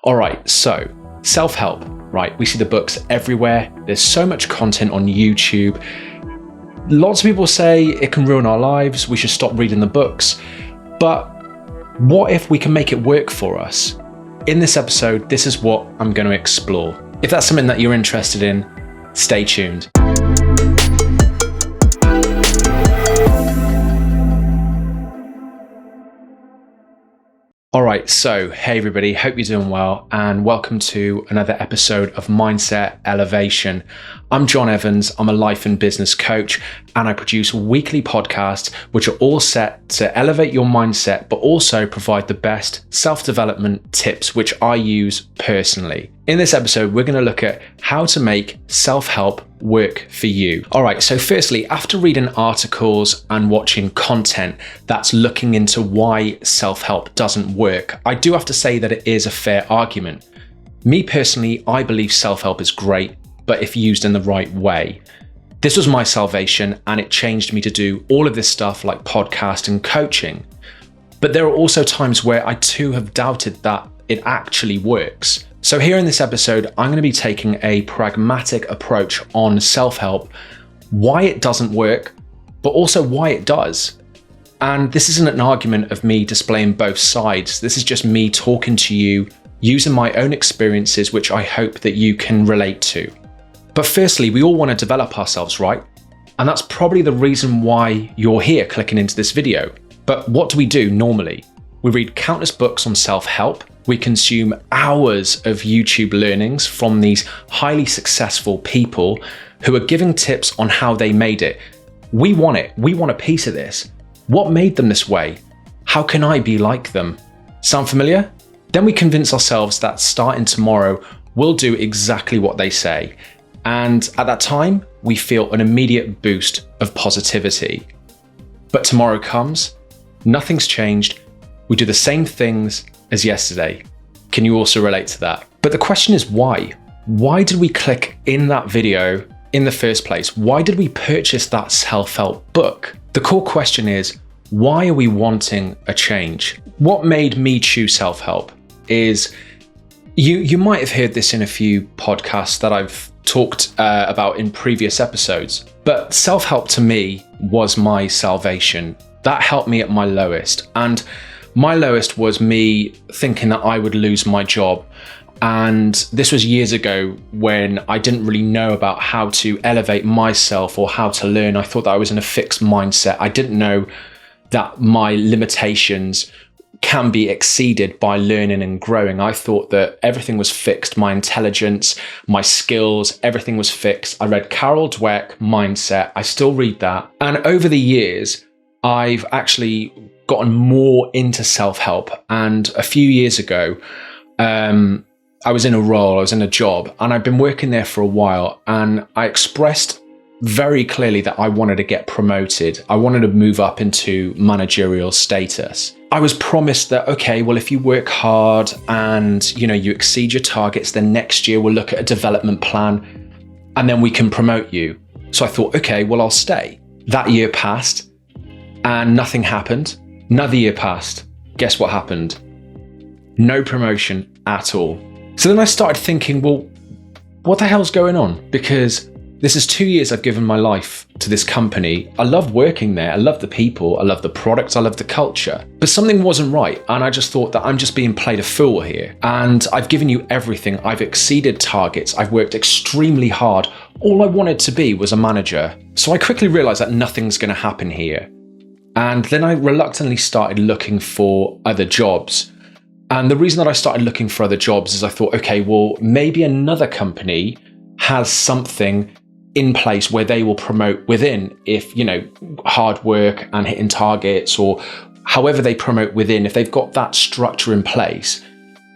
All right, so self-help, right? We see the books everywhere. There's so much content on YouTube. Lots of people say it can ruin our lives. We should stop reading the books. But what if we can make it work for us? In this episode, this is what I'm going to explore. If that's something that you're interested in, stay tuned. All right, so hey everybody, hope you're doing well and welcome to another episode of Mindset Elevation. I'm John Evans, I'm a life and business coach and I produce weekly podcasts which are all set to elevate your mindset but also provide the best self-development tips which I use personally. In this episode, we're going to look at how to make self-help work for you. All right, so firstly, after reading articles and watching content that's looking into why self-help doesn't work, I do have to say that it is a fair argument. Me personally, I believe self-help is great, but if used in the right way. This was my salvation and it changed me to do all of this stuff like podcast and coaching. But there are also times where I too have doubted that it actually works. So here in this episode, I'm going to be taking a pragmatic approach on self-help, why it doesn't work, but also why it does. And this isn't an argument of me displaying both sides. This is just me talking to you, using my own experiences, which I hope that you can relate to. But firstly, we all want to develop ourselves, right? And that's probably the reason why you're here clicking into this video. But what do we do normally? We read countless books on self-help. We consume hours of YouTube learnings from these highly successful people who are giving tips on how they made it. We want it. We want a piece of this. What made them this way? How can I be like them? Sound familiar? Then we convince ourselves that starting tomorrow, we'll do exactly what they say. And at that time, we feel an immediate boost of positivity. But tomorrow comes, nothing's changed. We do the same things as yesterday. Can you also relate to that? But the question is why? Why did we click in that video in the first place? Why did we purchase that self-help book? The core question is, why are we wanting a change? What made me choose self-help is, you might have heard this in a few podcasts that I've talked about in previous episodes, but self-help to me was my salvation. That helped me at my lowest. And my lowest was me thinking that I would lose my job. And this was years ago when I didn't really know about how to elevate myself or how to learn. I thought that I was in a fixed mindset. I didn't know that my limitations can be exceeded by learning and growing. I thought that everything was fixed. My intelligence, my skills, everything was fixed. I read Carol Dweck, Mindset. I still read that. And over the years, I've actually gotten more into self-help. And a few years ago, I was in a job, and I've been working there for a while. And I expressed very clearly that I wanted to get promoted. I wanted to move up into managerial status. I was promised that, okay, well, if you work hard and, you exceed your targets, then next year we'll look at a development plan and then we can promote you. So I thought, okay, well, I'll stay. That year passed and nothing happened. Another year passed. Guess what happened? No promotion at all. So then I started thinking, well, what the hell's going on? Because this is 2 years I've given my life to this company. I loved working there. I love the people. I love the product. I love the culture. But something wasn't right. And I just thought that I'm just being played a fool here. And I've given you everything. I've exceeded targets. I've worked extremely hard. All I wanted to be was a manager. So I quickly realized that nothing's going to happen here. And then I reluctantly started looking for other jobs. And the reason that I started looking for other jobs is I thought, okay, well, maybe another company has something in place where they will promote within if, hard work and hitting targets or however they promote within, if they've got that structure in place,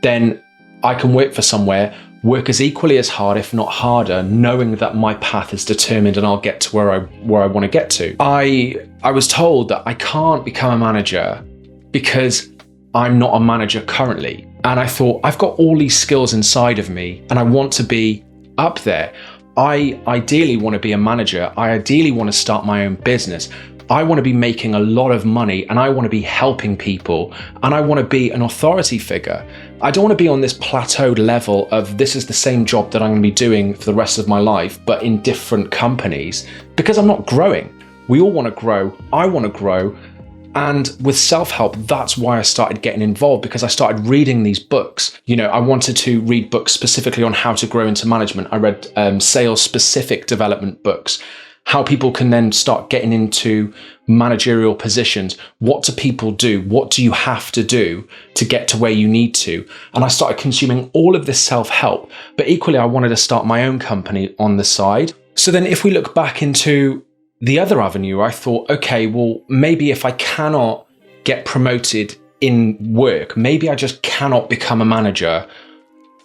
then I can work for somewhere, work as equally as hard, if not harder, knowing that my path is determined and I'll get to where I want to get to. I was told that I can't become a manager because I'm not a manager currently. And I thought, I've got all these skills inside of me and I want to be up there. I ideally want to be a manager. I ideally want to start my own business. I want to be making a lot of money, and I want to be helping people, and I want to be an authority figure. I don't want to be on this plateaued level of this is the same job that I'm going to be doing for the rest of my life, but in different companies, because I'm not growing. We all want to grow. I want to grow. And with self-help, that's why I started getting involved, because I started reading these books. I wanted to read books specifically on how to grow into management. I read sales-specific development books, how people can then start getting into managerial positions. What do people do? What do you have to do to get to where you need to? And I started consuming all of this self-help, but equally I wanted to start my own company on the side. So then if we look back into the other avenue, I thought, okay, well, maybe if I cannot get promoted in work, maybe I just cannot become a manager,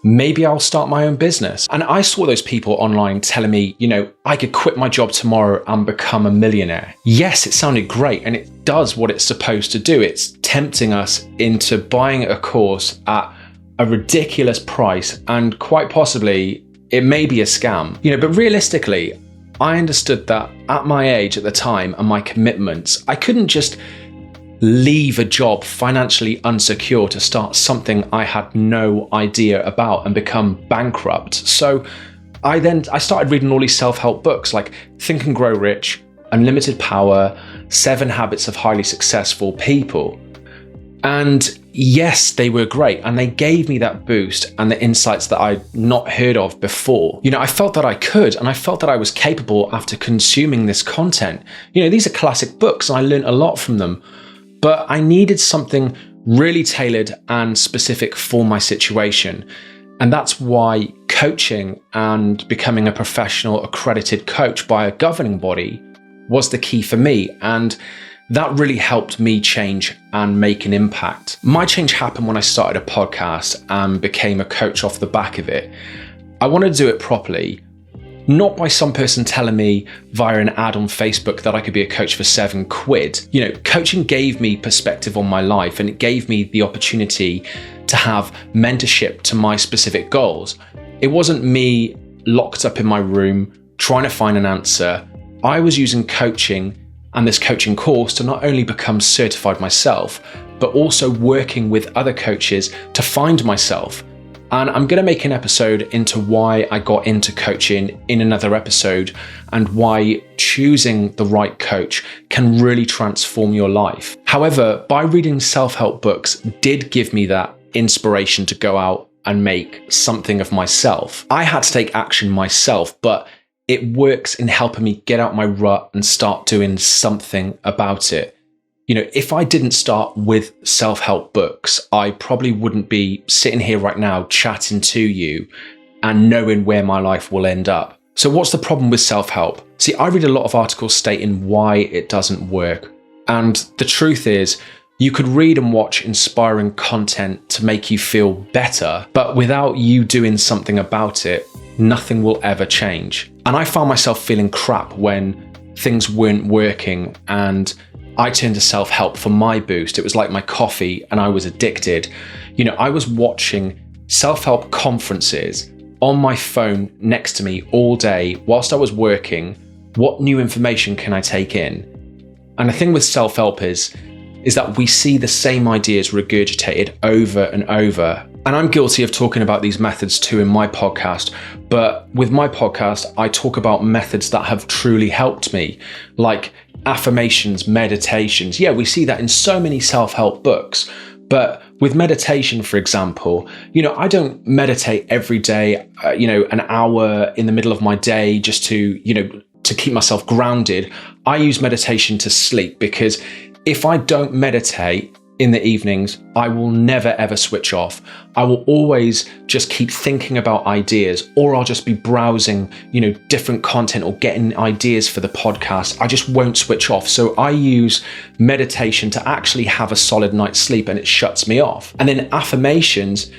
maybe I'll start my own business. And I saw those people online telling me, I could quit my job tomorrow and become a millionaire. Yes, it sounded great, and it does what it's supposed to do. It's tempting us into buying a course at a ridiculous price, and quite possibly it may be a scam. But realistically, I understood that at my age at the time and my commitments, I couldn't just leave a job financially unsecure to start something I had no idea about and become bankrupt. So I started reading all these self-help books like Think and Grow Rich, Unlimited Power, 7 Habits of Highly Successful People. And yes, they were great, and they gave me that boost and the insights that I'd not heard of before. I felt that I could, and I felt that I was capable after consuming this content. These are classic books, and I learned a lot from them, but I needed something really tailored and specific for my situation. And that's why coaching and becoming a professional accredited coach by a governing body was the key for me. And that really helped me change and make an impact. My change happened when I started a podcast and became a coach off the back of it. I wanted to do it properly, not by some person telling me via an ad on Facebook that I could be a coach for £7. Coaching gave me perspective on my life, and it gave me the opportunity to have mentorship to my specific goals. It wasn't me locked up in my room trying to find an answer. I was using coaching and this coaching course to not only become certified myself, but also working with other coaches to find myself. And I'm going to make an episode into why I got into coaching in another episode, and why choosing the right coach can really transform your life. However, by reading self-help books did give me that inspiration to go out and make something of myself. I had to take action myself, but it works in helping me get out my rut and start doing something about it. If I didn't start with self-help books, I probably wouldn't be sitting here right now chatting to you and knowing where my life will end up. So what's the problem with self-help? See, I read a lot of articles stating why it doesn't work. And the truth is, you could read and watch inspiring content to make you feel better, but without you doing something about it, nothing will ever change. And I found myself feeling crap when things weren't working, and I turned to self-help for my boost. It was like my coffee, and I was addicted. I was watching self-help conferences on my phone next to me all day whilst I was working. What new information can I take in? And the thing with self-help is that we see the same ideas regurgitated over and over. And I'm guilty of talking about these methods too in my podcast, but with my podcast, I talk about methods that have truly helped me, like affirmations, meditations. Yeah, we see that in so many self-help books, but with meditation, for example, I don't meditate every day, an hour in the middle of my day just to keep myself grounded. I use meditation to sleep, because if I don't meditate in the evenings, I will never ever switch off. I will always just keep thinking about ideas, or I'll just be browsing, different content or getting ideas for the podcast. I just won't switch off. So I use meditation to actually have a solid night's sleep, and it shuts me off. And then affirmations,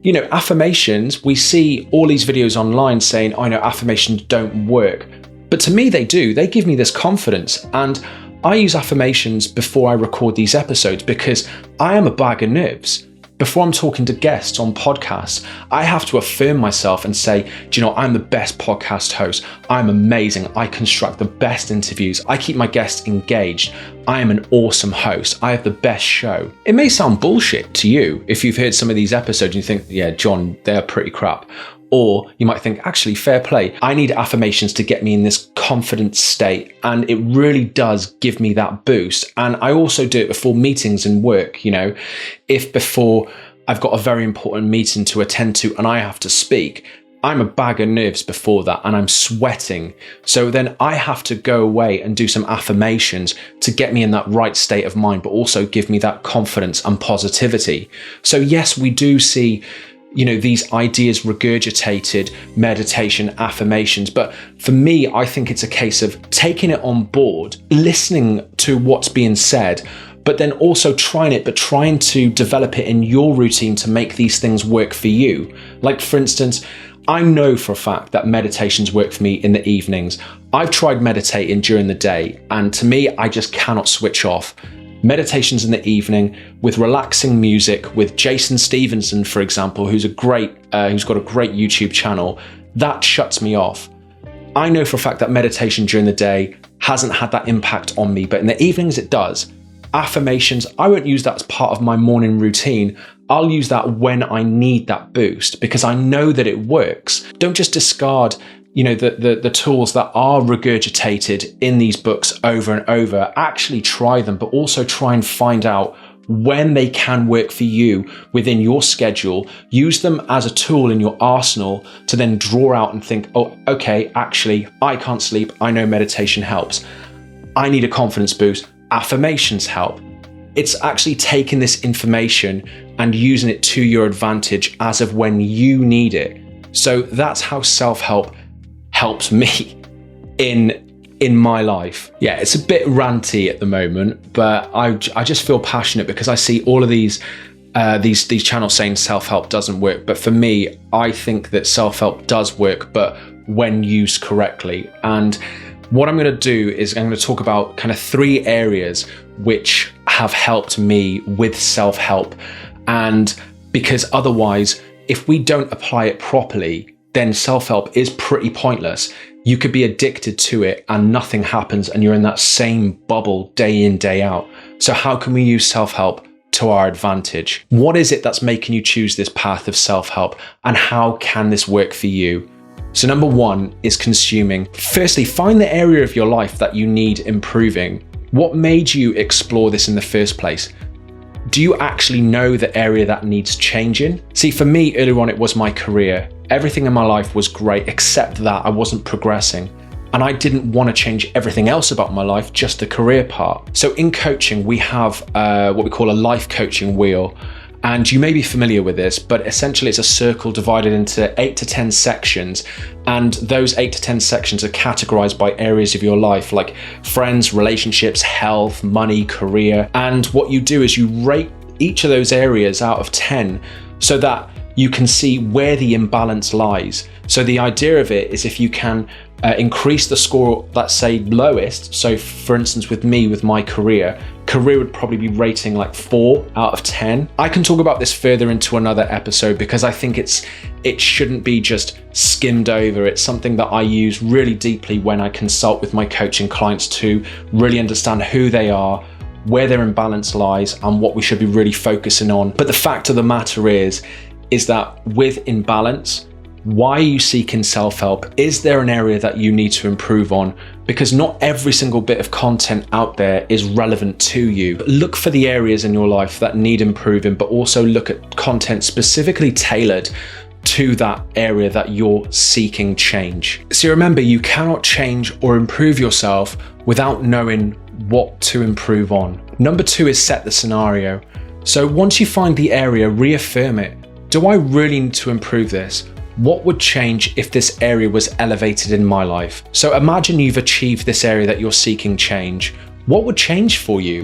we see all these videos online saying, affirmations don't work. But to me, they do. They give me this confidence. And I use affirmations before I record these episodes, because I am a bag of nerves. before I'm talking to guests on podcasts, I have to affirm myself and say, do you know, I'm the best podcast host. I'm amazing. I construct the best interviews. I keep my guests engaged. I am an awesome host. I have the best show. It may sound bullshit to you if you've heard some of these episodes and you think, yeah, John, they're pretty crap. Or you might think, actually, fair play. I need affirmations to get me in this confident state. And it really does give me that boost. And I also do it before meetings and work. You know, if before I've got a very important meeting to attend to and I have to speak, I'm a bag of nerves before that and I'm sweating. So then I have to go away and do some affirmations to get me in that right state of mind, but also give me that confidence and positivity. So yes, we do see, you know, these ideas regurgitated, meditation, affirmations. But for me, I think it's a case of taking it on board, listening to what's being said, but then also trying it, but trying to develop it in your routine to make these things work for you. Like, for instance, I know for a fact that meditations work for me in the evenings. I've tried meditating during the day, and to me, I just cannot switch off. Meditations in the evening with relaxing music, with Jason Stevenson, for example, who's got a great YouTube channel, that shuts me off. I know for a fact that meditation during the day hasn't had that impact on me, but in the evenings it does. Affirmations, I won't use that as part of my morning routine. I'll use that when I need that boost because I know that it works. Don't just discard, you know, the tools that are regurgitated in these books over and over. Actually try them, but also try and find out when they can work for you within your schedule. Use them as a tool in your arsenal to then draw out and think, oh, okay, actually, I can't sleep. I know meditation helps. I need a confidence boost. Affirmations help. It's actually taking this information and using it to your advantage as of when you need it. So that's how self-help helps me in my life. Yeah, it's a bit ranty at the moment, but I just feel passionate because I see all of these channels saying self-help doesn't work. But for me, I think that self-help does work, but when used correctly. And what I'm going to do is I'm going to talk about kind of 3 areas which have helped me with self-help. And because otherwise, if we don't apply it properly, then self-help is pretty pointless. You could be addicted to it and nothing happens and you're in that same bubble day in, day out. So how can we use self-help to our advantage? What is it that's making you choose this path of self-help, and how can this work for you? So number 1 is consuming. Firstly, find the area of your life that you need improving. What made you explore this in the first place? Do you actually know the area that needs changing? See, for me, earlier on, it was my career. Everything in my life was great, except that I wasn't progressing. And I didn't want to change everything else about my life, just the career part. So in coaching, we have what we call a life coaching wheel. And you may be familiar with this, but essentially it's a circle divided into 8 to 10 sections. And those 8 to 10 sections are categorized by areas of your life, like friends, relationships, health, money, career. And what you do is you rate each of those areas out of 10 so that you can see where the imbalance lies. So the idea of it is if you can increase the score, let's say lowest. So for instance, with me, with my career would probably be rating like 4 out of 10. I can talk about this further into another episode because I think it shouldn't be just skimmed over. It's something that I use really deeply when I consult with my coaching clients to really understand who they are, where their imbalance lies, and what we should be really focusing on. But the fact of the matter is that with imbalance, why are you seeking self-help? Is there an area that you need to improve on? Because not every single bit of content out there is relevant to you. But look for the areas in your life that need improving, but also look at content specifically tailored to that area that you're seeking change. So remember, you cannot change or improve yourself without knowing what to improve on. Number 2 is set the scenario. So once you find the area, reaffirm it. Do I really need to improve this? What would change if this area was elevated in my life? So imagine you've achieved this area that you're seeking change. What would change for you?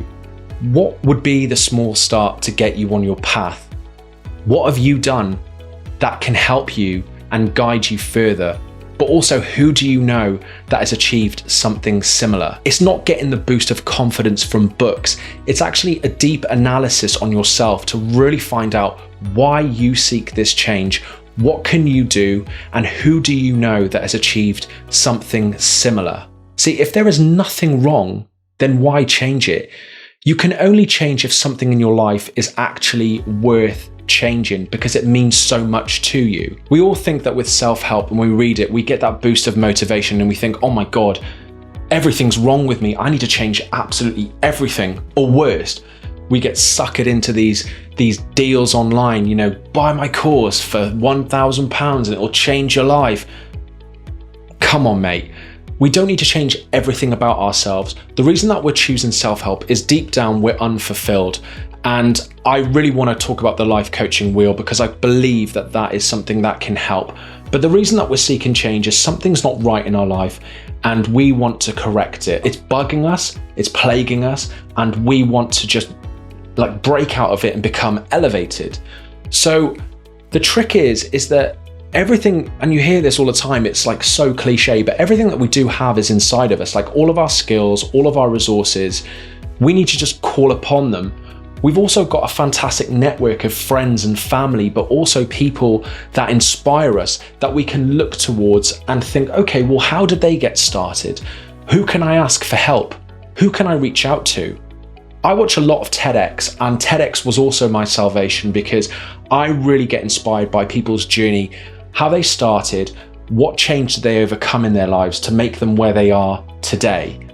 What would be the small start to get you on your path? What have you done that can help you and guide you further? But also, who do you know that has achieved something similar? It's not getting the boost of confidence from books. It's actually a deep analysis on yourself to really find out why you seek this change. What can you do, and who do you know that has achieved something similar? See, if there is nothing wrong, then why change it? You can only change if something in your life is actually worth changing, because it means so much to you. We all think that with self-help, when we read it, we get that boost of motivation and we think, oh my God, everything's wrong with me. I need to change absolutely everything. Or worse, we get suckered into these deals online, buy my course for £1,000 and it will change your life. Come on, mate. We don't need to change everything about ourselves. The reason that we're choosing self-help is deep down we're unfulfilled. And I really want to talk about the life coaching wheel because I believe that that is something that can help. But the reason that we're seeking change is something's not right in our life and we want to correct it. It's bugging us, it's plaguing us, and we want to just break out of it and become elevated. So the trick is that everything, and you hear this all the time, it's so cliche, but everything that we do have is inside of us. All of our skills, all of our resources, we need to just call upon them. We've also got a fantastic network of friends and family, but also people that inspire us that we can look towards and think, okay, well, how did they get started? Who can I ask for help? Who can I reach out to? I watch a lot of TEDx, and TEDx was also my salvation because I really get inspired by people's journey, how they started, what change did they overcome in their lives to make them where they are today.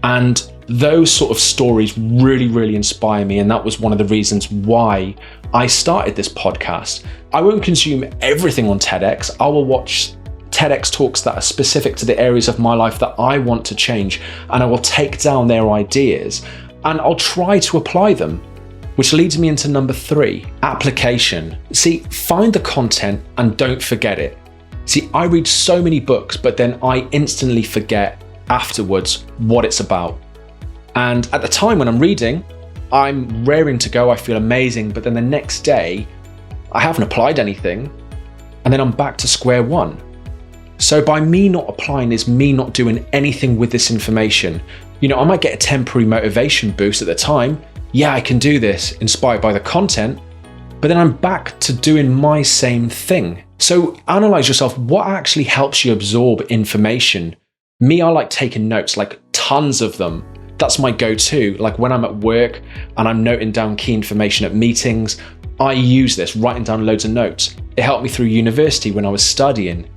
And those sort of stories really, really inspire me, and that was one of the reasons why I started this podcast. I won't consume everything on TEDx. I will watch TEDx talks that are specific to the areas of my life that I want to change, and I will take down their ideas and I'll try to apply them, which leads me into number 3, application. See, find the content and don't forget it. See, I read so many books, but then I instantly forget afterwards what it's about. And at the time when I'm reading, I'm raring to go, I feel amazing, but then the next day, I haven't applied anything, and then I'm back to square one. So by me not applying is me not doing anything with this information. I might get a temporary motivation boost at the time. Yeah, I can do this, inspired by the content, but then I'm back to doing my same thing. So analyze yourself. What actually helps you absorb information? Me, I like taking notes, tons of them. That's my go-to. When I'm at work and I'm noting down key information at meetings, I use this, writing down loads of notes. It helped me through university when I was studying.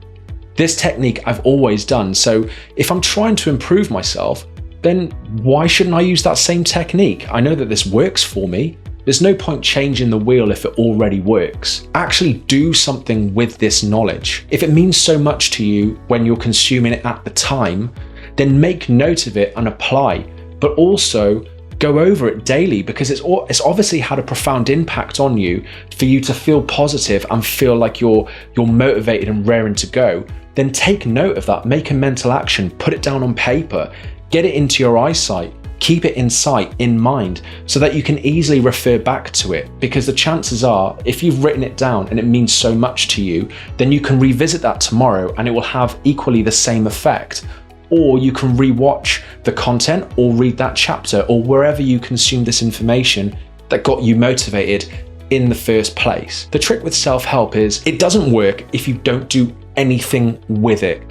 This technique I've always done. So if I'm trying to improve myself, then why shouldn't I use that same technique? I know that this works for me. There's no point changing the wheel if it already works. Actually do something with this knowledge. If it means so much to you when you're consuming it at the time, then make note of it and apply, but also go over it daily because it's obviously had a profound impact on you for you to feel positive and feel like you're motivated and raring to go. Then take note of that, make a mental action, put it down on paper, get it into your eyesight, keep it in sight, in mind, so that you can easily refer back to it. Because the chances are, if you've written it down and it means so much to you, then you can revisit that tomorrow and it will have equally the same effect. Or you can rewatch the content or read that chapter or wherever you consume this information that got you motivated in the first place. The trick with self-help is it doesn't work if you don't do anything with it.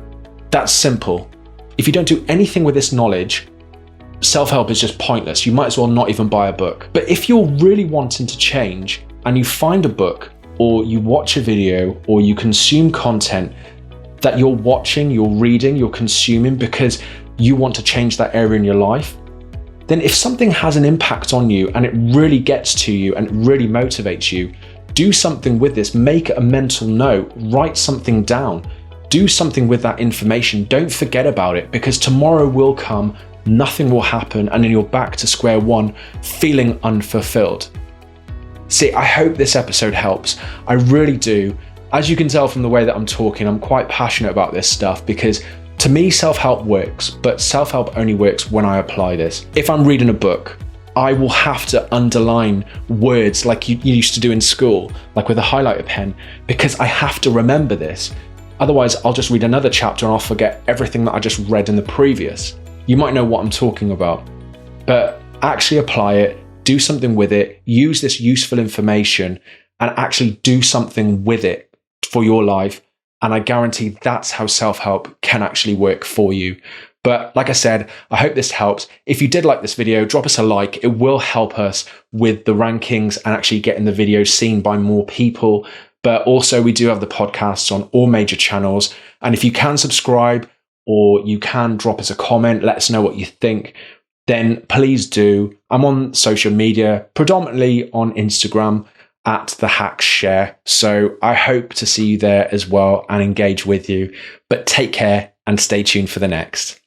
That's simple. If you don't do anything with this knowledge, self-help is just pointless. You might as well not even buy a book. But if you're really wanting to change and you find a book or you watch a video or you consume content that you're watching, you're reading, you're consuming because you want to change that area in your life, then if something has an impact on you and it really gets to you and it really motivates you, do something with this. Make a mental note, write something down, do something with that information. Don't forget about it because tomorrow will come, nothing will happen, and then you're back to square one feeling unfulfilled. See, I hope this episode helps. I really do. As you can tell from the way that I'm talking, I'm quite passionate about this stuff because to me, self-help works, but self-help only works when I apply this. If I'm reading a book, I will have to underline words like you used to do in school, like with a highlighter pen, because I have to remember this. Otherwise, I'll just read another chapter and I'll forget everything that I just read in the previous. You might know what I'm talking about, but actually apply it, do something with it, use this useful information, and actually do something with it for your life. And I guarantee that's how self-help can actually work for you. But like I said, I hope this helps. If you did like this video, drop us a like. It will help us with the rankings and actually getting the video seen by more people. But also we do have the podcasts on all major channels. And if you can subscribe or you can drop us a comment, let us know what you think, then please do. I'm on social media, predominantly on Instagram at the Hacks Share. So I hope to see you there as well and engage with you. But take care and stay tuned for the next.